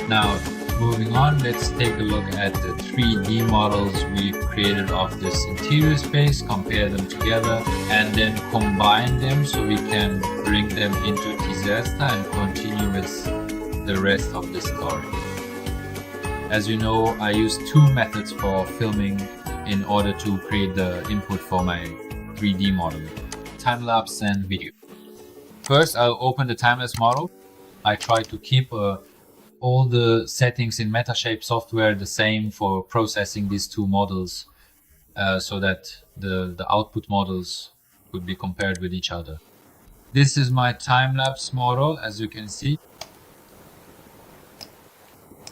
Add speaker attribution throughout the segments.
Speaker 1: Now, moving on, let's take a look at the 3D models we've created of this interior space, compare them together, and then combine them so we can bring them into Vista and continue with the rest of the story. As you know, I use two methods for filming in order to create the input for my 3D model: time-lapse and video. First, I'll open the time-lapse model. I try to keep all the settings in Metashape software the same for processing these two models so that the output models could be compared with each other. This is my time-lapse model, as you can see.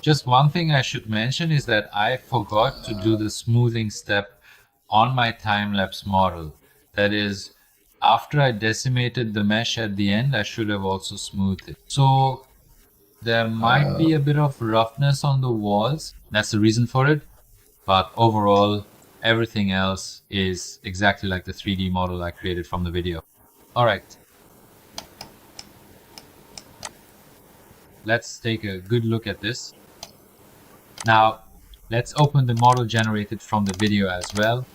Speaker 1: Just one thing I should mention is that I forgot to do the smoothing step on my time-lapse model. That is, after I decimated the mesh at the end, I should have also smoothed it. So there might be a bit of roughness on the walls. That's the reason for it. But overall, everything else is exactly like the 3D model I created from the video. Alright. Let's take a good look at this. Now, let's open the model generated from the video as well.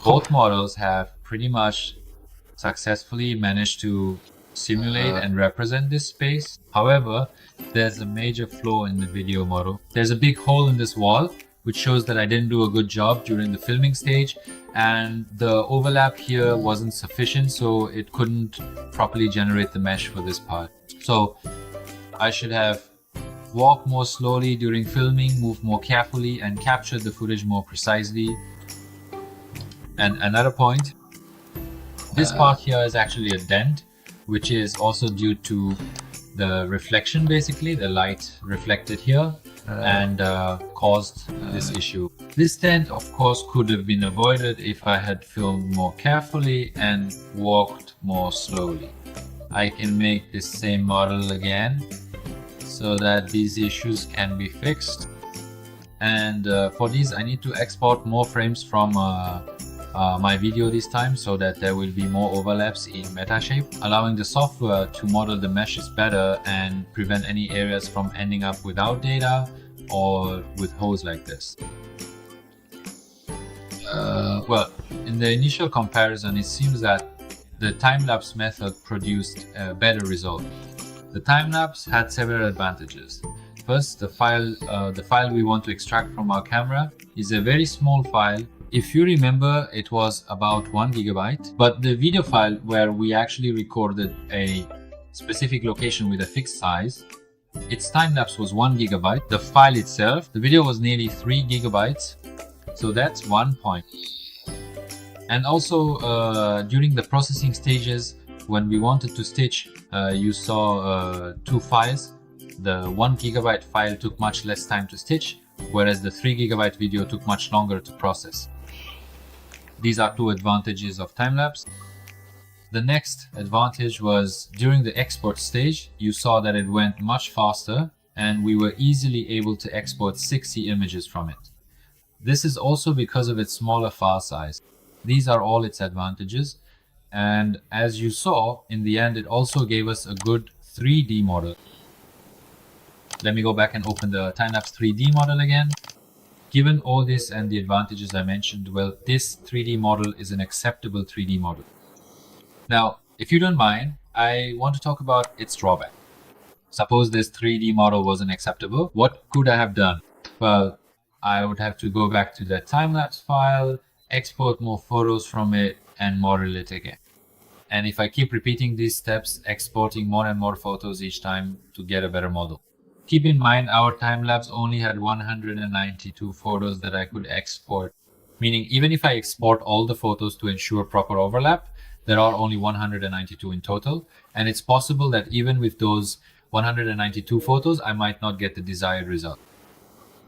Speaker 1: Both models have pretty much successfully managed to simulate and represent this space. However, there's a major flaw in the video model. There's a big hole in this wall, which shows that I didn't do a good job during the filming stage, and the overlap here wasn't sufficient, so it couldn't properly generate the mesh for this part. So I should have walked more slowly during filming, moved more carefully, and captured the footage more precisely. And another point, this part here is actually a dent, which is also due to the reflection, basically, the light reflected here and caused this issue. This dent, of course, could have been avoided if I had filmed more carefully and walked more slowly. I can make this same model again so that these issues can be fixed. And for these, I need to export more frames from my video this time so that there will be more overlaps in Metashape, allowing the software to model the meshes better and prevent any areas from ending up without data or with holes like this. Well, in the initial comparison, it seems that the time-lapse method produced a better result. The time-lapse had several advantages. First, the file we want to extract from our camera is a very small file. If you remember, it was about 1 gigabyte, but the video file where we actually recorded a specific location with a fixed size, its time-lapse was 1 gigabyte. The file itself, the video was nearly 3 gigabytes. So that's one point. And also during the processing stages, when we wanted to stitch, you saw two files. The 1 gigabyte file took much less time to stitch, whereas the 3 gigabyte video took much longer to process. These are two advantages of time-lapse. The next advantage was during the export stage, you saw that it went much faster and we were easily able to export 60 images from it. This is also because of its smaller file size. These are all its advantages. And as you saw, in the end, it also gave us a good 3D model. Let me go back and open the time-lapse 3D model again. Given all this and the advantages I mentioned, well, this 3D model is an acceptable 3D model. Now, if you don't mind, I want to talk about its drawback. Suppose this 3D model wasn't acceptable. What could I have done? Well, I would have to go back to that time-lapse file, export more photos from it, and model it again. And if I keep repeating these steps, exporting more and more photos each time to get a better model. Keep in mind, our time-lapse only had 192 photos that I could export. Meaning, even if I export all the photos to ensure proper overlap, there are only 192 in total. And it's possible that even with those 192 photos, I might not get the desired result.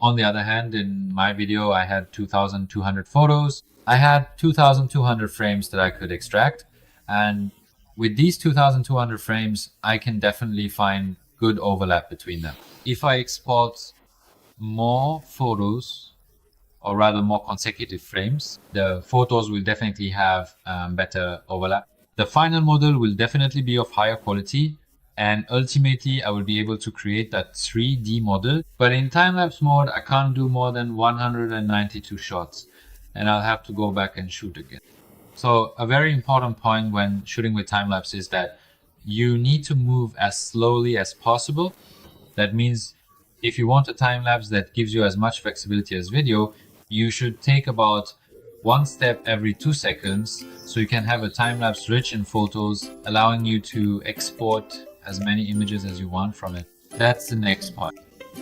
Speaker 1: On the other hand, in my video, I had 2,200 photos. I had 2,200 frames that I could extract. And with these 2,200 frames, I can definitely find good overlap between them. If I export more photos or rather more consecutive frames, the photos will definitely have better overlap. The final model will definitely be of higher quality, and ultimately I will be able to create that 3D model. But in time-lapse mode, I can't do more than 192 shots, and I'll have to go back and shoot again. So a very important point when shooting with time-lapse is that you need to move as slowly as possible. That means if you want a time-lapse that gives you as much flexibility as video, you should take about one step every 2 seconds, so you can have a time-lapse rich in photos, allowing you to export as many images as you want from it. That's the next point.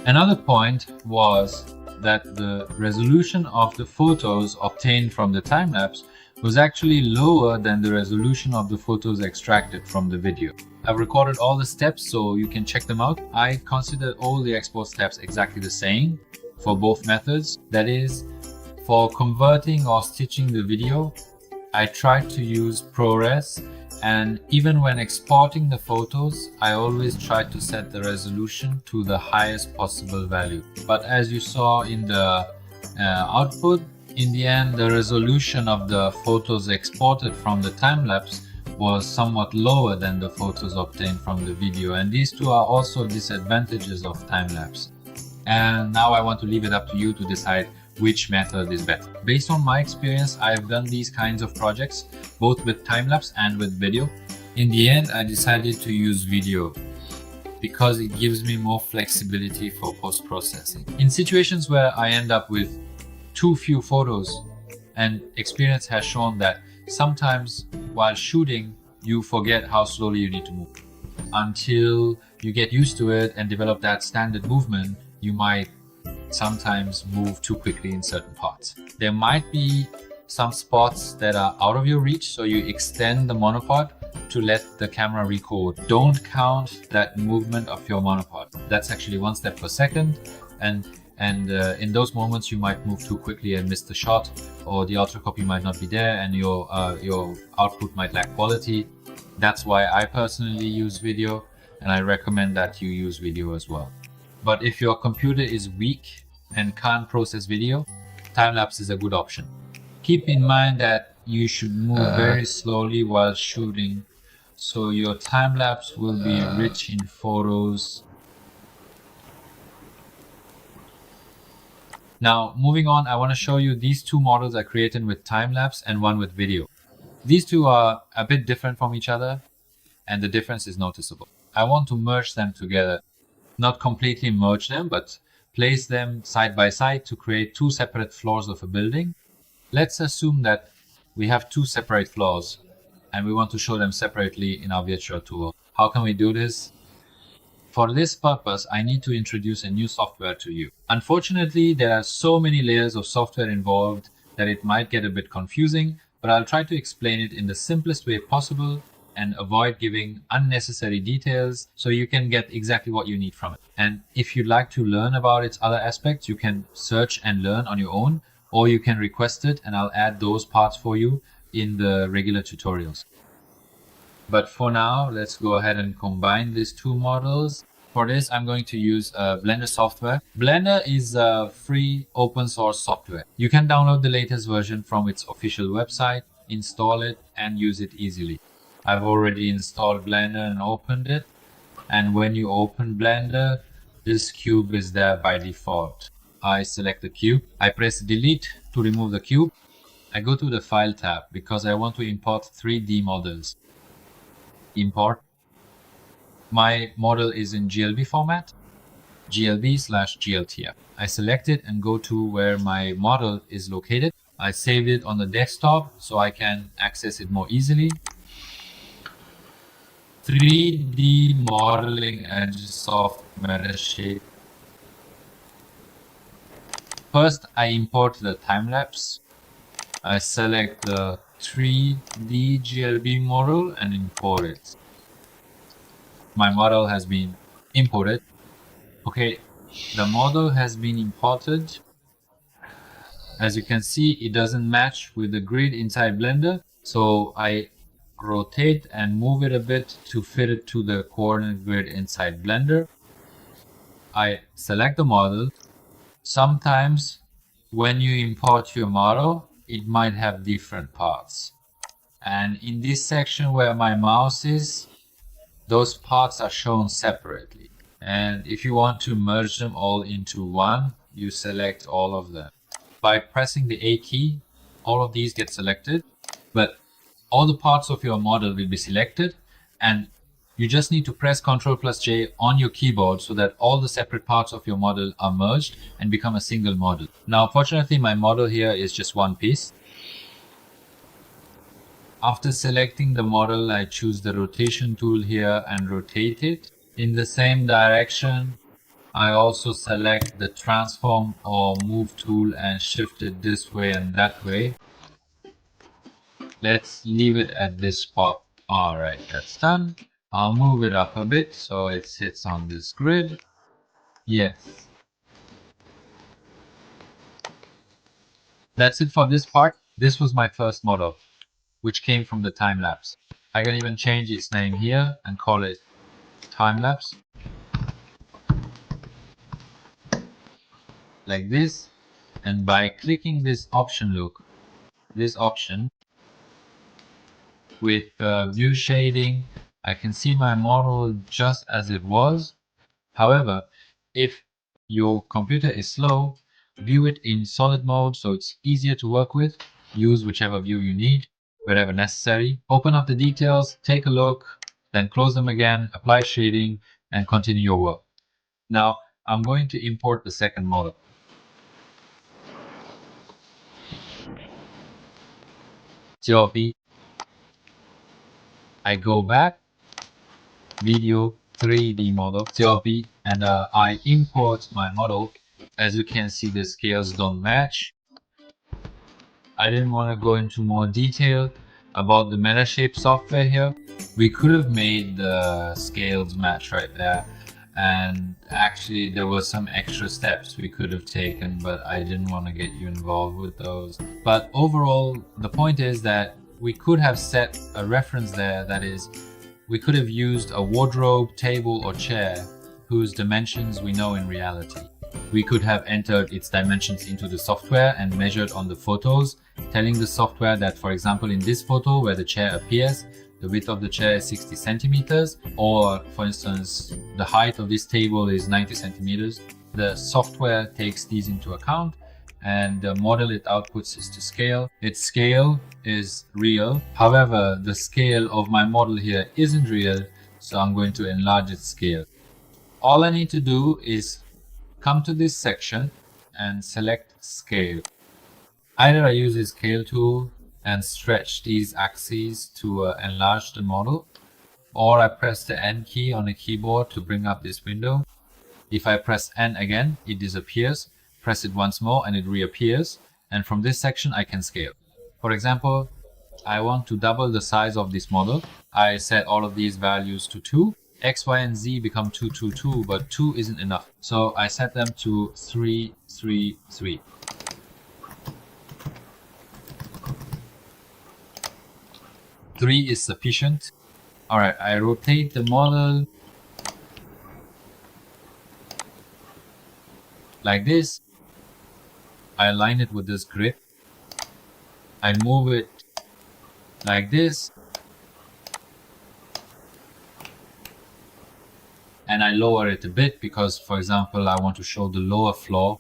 Speaker 1: Another point was that the resolution of the photos obtained from the time-lapse was actually lower than the resolution of the photos extracted from the video. I've recorded all the steps so you can check them out. I considered all the export steps exactly the same for both methods. That is, for converting or stitching the video, I tried to use ProRes, and even when exporting the photos, I always tried to set the resolution to the highest possible value. But as you saw in the output, in the end, the resolution of the photos exported from the time-lapse was somewhat lower than the photos obtained from the video, and these two are also disadvantages of time-lapse. And now I want to leave it up to you to decide which method is better. Based on my experience, I've done these kinds of projects both with time-lapse and with video. In the end, I decided to use video because it gives me more flexibility for post-processing. In situations where I end up with too few photos, and experience has shown that sometimes while shooting you forget how slowly you need to move. Until you get used to it and develop that standard movement, you might sometimes move too quickly in certain parts. There might be some spots that are out of your reach, so you extend the monopod to let the camera record. Don't count that movement of your monopod. That's actually 1 step per second, and in those moments you might move too quickly and miss the shot, or the ultra copy might not be there and your output might lack quality. That's why I personally use video, and I recommend that you use video as well. But if your computer is weak and can't process video, time-lapse is a good option. Keep in mind that you should move very slowly while shooting, so your time-lapse will be rich in photos. Now, moving on, I want to show you these two models I created with time-lapse and one with video. These two are a bit different from each other, and the difference is noticeable. I want to merge them together. Not completely merge them, but place them side by side to create two separate floors of a building. Let's assume that we have two separate floors and we want to show them separately in our virtual tour. How can we do this? For this purpose, I need to introduce a new software to you. Unfortunately, there are so many layers of software involved that it might get a bit confusing, but I'll try to explain it in the simplest way possible and avoid giving unnecessary details so you can get exactly what you need from it. And if you'd like to learn about its other aspects, you can search and learn on your own, or you can request it and I'll add those parts for you in the regular tutorials. But for now, let's go ahead and combine these two models. For this, I'm going to use Blender software. Blender is a free open source software. You can download the latest version from its official website, install it, and use it easily. I've already installed Blender and opened it. And when you open Blender, this cube is there by default. I select the cube. I press delete to remove the cube. I go to the file tab because I want to import 3D models. Import. My model is in GLB format, GLB/GLTF. I select it and go to where my model is located. I saved it on the desktop so I can access it more easily. 3D modeling edges of Metashape. First, I import the time-lapse. I select the 3D GLB model and import it. My model has been imported. Okay, the model has been imported. As you can see, it doesn't match with the grid inside Blender, so I rotate and move it a bit to fit it to the coordinate grid inside Blender. I select the model. Sometimes when you import your model, it might have different parts. And in this section where my mouse is, those parts are shown separately. And if you want to merge them all into one, you select all of them. By pressing the A key, all of these get selected, but all the parts of your model will be selected, and you just need to press Ctrl+J on your keyboard so that all the separate parts of your model are merged and become a single model. Now, fortunately, my model here is just one piece. After selecting the model, I choose the rotation tool here and rotate it in the same direction. I also select the transform or move tool and shift it this way and that way. Let's leave it at this spot. Alright, that's done. I'll move it up a bit so it sits on this grid. Yes. That's it for this part. This was my first model, which came from the time-lapse. I can even change its name here and call it time-lapse. Like this. And by clicking this option, look, this option with view shading, I can see my model just as it was. However, if your computer is slow, view it in solid mode so it's easier to work with. Use whichever view you need, wherever necessary. Open up the details, take a look, then close them again, apply shading, and continue your work. Now, I'm going to import the second model. CLP. I go back, video 3D model, CLP, and I import my model. As you can see, the scales don't match. I didn't want to go into more detail about the Metashape software here. We could have made the scales match right there, and actually there were some extra steps we could have taken, but I didn't want to get you involved with those. But overall, the point is that we could have set a reference there, that is, we could have used a wardrobe, table, or chair whose dimensions we know in reality. We could have entered its dimensions into the software and measured on the photos, telling the software that, for example, in this photo where the chair appears, the width of the chair is 60 centimeters, or for instance, the height of this table is 90 centimeters. The software takes these into account, and the model it outputs is to scale. Its scale is real. However, the scale of my model here isn't real, so I'm going to enlarge its scale. All I need to do is come to this section and select scale. Either I use the scale tool and stretch these axes to enlarge the model, or I press the N key on the keyboard to bring up this window. If I press N again, it disappears. Press it once more and it reappears. And from this section, I can scale. For example, I want to double the size of this model. I set all of these values to 2. X, Y, and Z become 2, 2, 2, but 2 isn't enough. So I set them to 3, 3, 3. Three is sufficient. Alright, I rotate the model like this. I align it with this grid. I move it like this. And I lower it a bit because, for example, I want to show the lower floor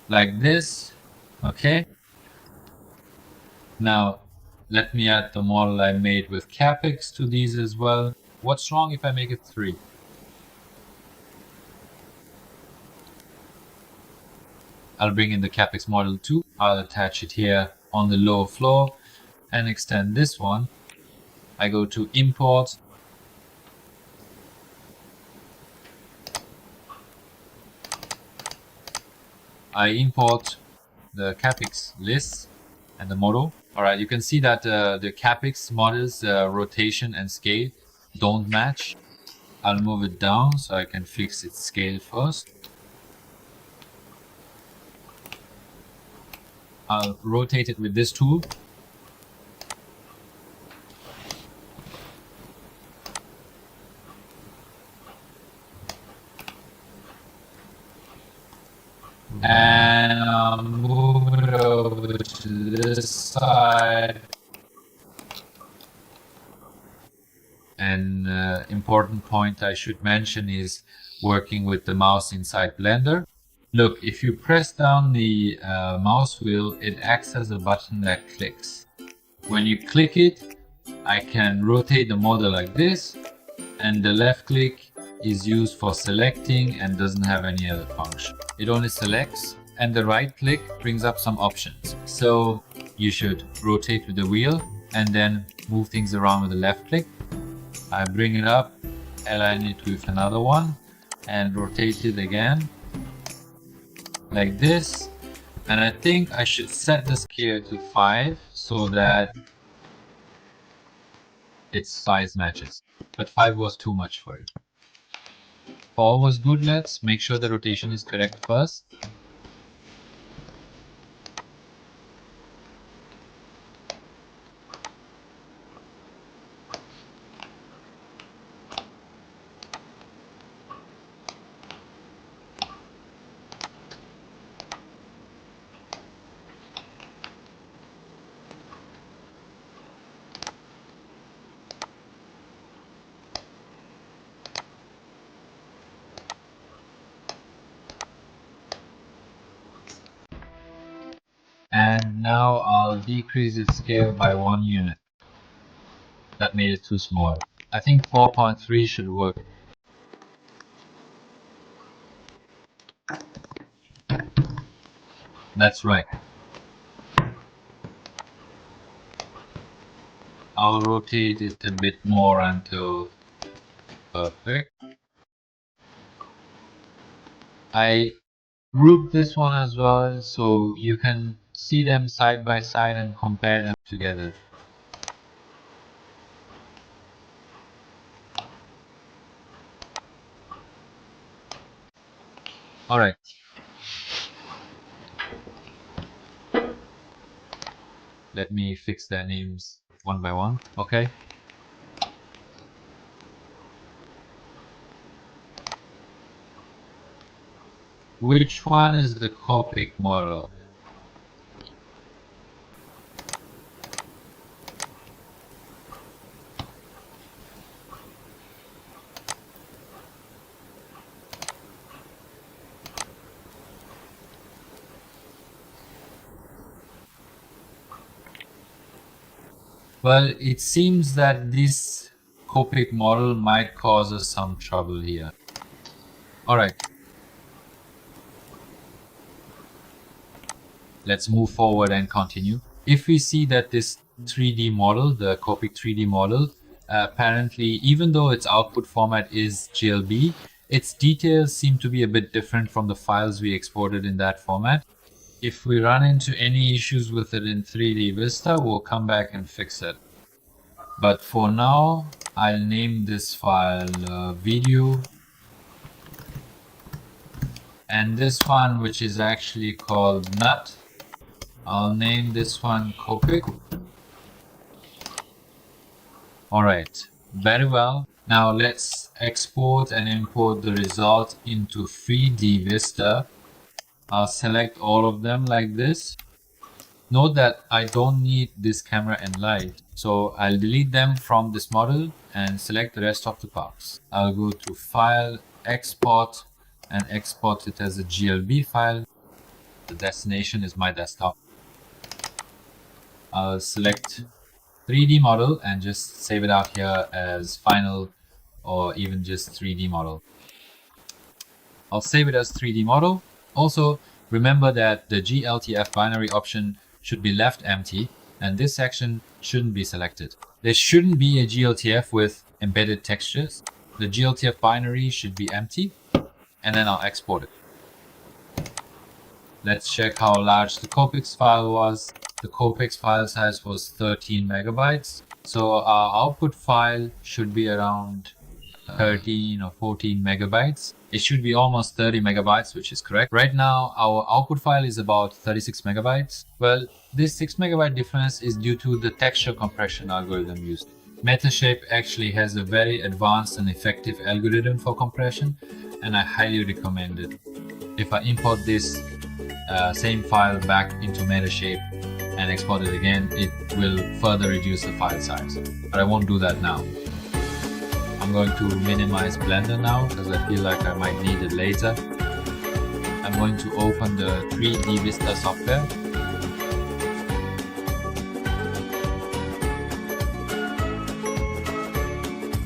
Speaker 1: like this. Okay. Now, let me add the model I made with capex to these as well. What's wrong if I make it 3? I'll bring in the capex model too. I'll attach it here on the lower floor and extend this one. I go to import. I import the capex list and the model. Alright, you can see that the capex models, rotation and scale don't match. I'll move it down so I can fix its scale first. I'll rotate it with this tool. And this side. An important point I should mention is working with the mouse inside Blender. Look, if you press down the mouse wheel, it acts as a button that clicks. When you click it, I can rotate the model like this, and the left click is used for selecting and doesn't have any other function. It only selects, and the right click brings up some options. So you should rotate with the wheel and then move things around with the left click. I bring it up, align it with another one, and rotate it again like this. And I think I should set the scale to 5 so that its size matches. But 5 was too much for it. For all was good, let's make sure the rotation is correct first. And now I'll decrease its scale by 1 unit. That made it too small. I think 4.3 should work. That's right. I'll rotate it a bit more until perfect. I grouped this one as well so you can see them side by side and compare them together. Alright. Let me fix their names one by one, okay? Which one is the Copic model? Well, it seems that this Copic model might cause us some trouble here. Alright. Let's move forward and continue. If we see that this 3D model, the Copic 3D model, apparently, even though its output format is GLB, its details seem to be a bit different from the files we exported in that format. If we run into any issues with it in 3D Vista, we'll come back and fix it. But for now, I'll name this file video, and this one, which is actually called nut, I'll name this one Copic. Alright, very well. Now let's export and import the result into 3D Vista. I'll select all of them like this. Note that I don't need this camera and light, so I'll delete them from this model and select the rest of the parts. I'll go to File, Export, and export it as a GLB file. The destination is my desktop. I'll select 3D model and just save it out here as final or even just 3D model. I'll save it as 3D model. Also, remember that the GLTF binary option should be left empty and this section shouldn't be selected. There shouldn't be a GLTF with embedded textures. The GLTF binary should be empty, and then I'll export it. Let's check how large the Copic file was. The Copic file size was 13 megabytes. So our output file should be around 13 or 14 megabytes. It should be almost 30 megabytes, which is correct. Right now, our output file is about 36 megabytes. Well, this 6 megabyte difference is due to the texture compression algorithm used. Metashape actually has a very advanced and effective algorithm for compression, and I highly recommend it. If I import this same file back into Metashape, and export it again, it will further reduce the file size. But I won't do that now. I'm going to minimize Blender now because I feel like I might need it later. I'm going to open the 3D Vista software